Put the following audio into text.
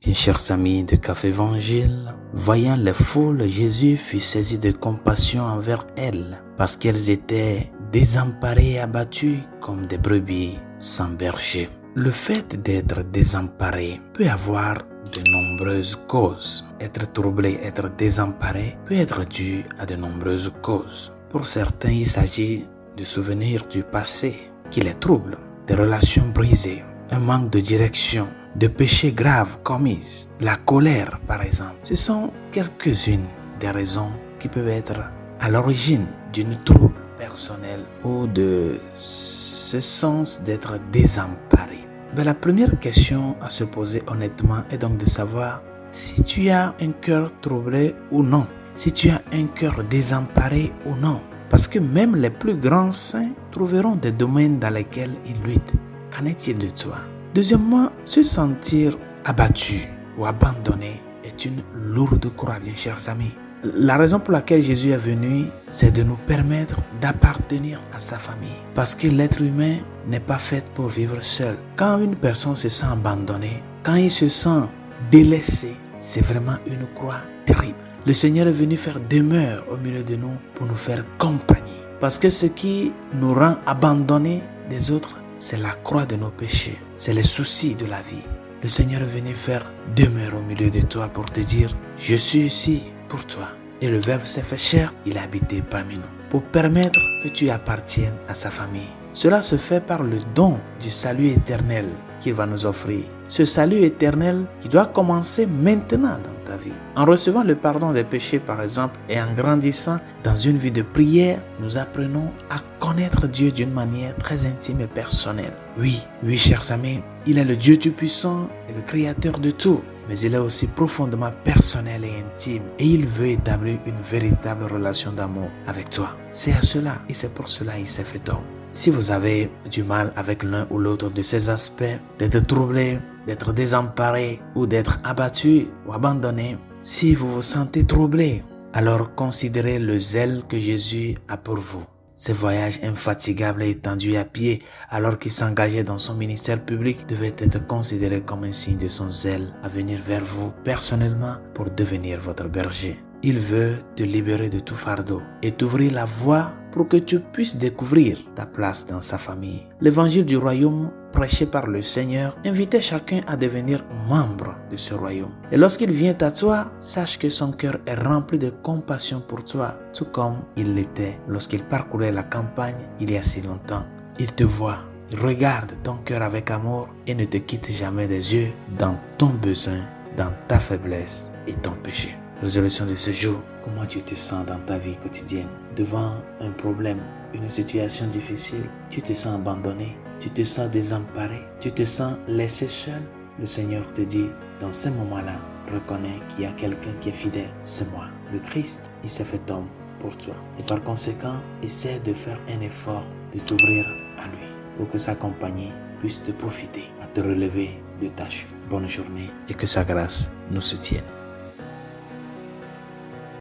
Bien chers amis de Café Évangile, voyant les foules, Jésus fut saisi de compassion envers elles, parce qu'elles étaient désemparées et abattues comme des brebis sans berger. Le fait d'être désemparé peut avoir de nombreuses causes. Être troublé, être désemparé peut être dû à de nombreuses causes. Pour certains, il s'agit de souvenirs du passé qui les troublent, des relations brisées, un manque de direction, de péchés graves commis, la colère par exemple. Ce sont quelques-unes des raisons qui peuvent être à l'origine d'une trouble personnelle ou de ce sens d'être désemparé. Mais la première question à se poser honnêtement est donc de savoir si tu as un cœur troublé ou non, si tu as un cœur désemparé ou non. Parce que même les plus grands saints trouveront des domaines dans lesquels ils luttent. Qu'en est-il de toi? Deuxièmement, se sentir abattu ou abandonné est une lourde croix, bien chers amis. La raison pour laquelle Jésus est venu, c'est de nous permettre d'appartenir à sa famille. Parce que l'être humain n'est pas fait pour vivre seul. Quand une personne se sent abandonnée, quand il se sent délaissé, c'est vraiment une croix terrible. Le Seigneur est venu faire demeure au milieu de nous pour nous faire compagnie. Parce que ce qui nous rend abandonnés des autres, c'est la croix de nos péchés, c'est les soucis de la vie. Le Seigneur est venu faire demeure au milieu de toi pour te dire, je suis ici pour toi. Et le Verbe s'est fait chair, il a habité parmi nous, pour permettre que tu appartiennes à sa famille. Cela se fait par le don du salut éternel qu'il va nous offrir. Ce salut éternel qui doit commencer maintenant dans ta vie. En recevant le pardon des péchés par exemple et en grandissant dans une vie de prière, nous apprenons à connaître Dieu d'une manière très intime et personnelle. Oui, chers amis, il est le Dieu Tout-Puissant et le Créateur de tout. Mais il est aussi profondément personnel et intime. Et il veut établir une véritable relation d'amour avec toi. C'est à cela et c'est pour cela qu'il s'est fait homme. Si vous avez du mal avec l'un ou l'autre de ces aspects, d'être troublé, d'être désemparé ou d'être abattu ou abandonné, si vous vous sentez troublé, alors considérez le zèle que Jésus a pour vous. Ces voyages infatigables et étendus à pied alors qu'il s'engageait dans son ministère public devaient être considérés comme un signe de son zèle à venir vers vous personnellement pour devenir votre berger. Il veut te libérer de tout fardeau et t'ouvrir la voie pour que tu puisses découvrir ta place dans sa famille. L'évangile du royaume prêché par le Seigneur invitait chacun à devenir membre de ce royaume. Et lorsqu'il vient à toi, sache que son cœur est rempli de compassion pour toi, tout comme il l'était lorsqu'il parcourait la campagne il y a si longtemps. Il te voit, il regarde ton cœur avec amour et ne te quitte jamais des yeux dans ton besoin, dans ta faiblesse et ton péché. Résolution de ce jour, comment tu te sens dans ta vie quotidienne? Devant un problème, une situation difficile, tu te sens abandonné, tu te sens désemparé, tu te sens laissé seul. Le Seigneur te dit, dans ces moments-là, reconnais qu'il y a quelqu'un qui est fidèle, c'est moi. Le Christ, il s'est fait homme pour toi. Et par conséquent, essaie de faire un effort de t'ouvrir à lui pour que sa compagnie puisse te profiter à te relever de ta chute. Bonne journée et que sa grâce nous soutienne.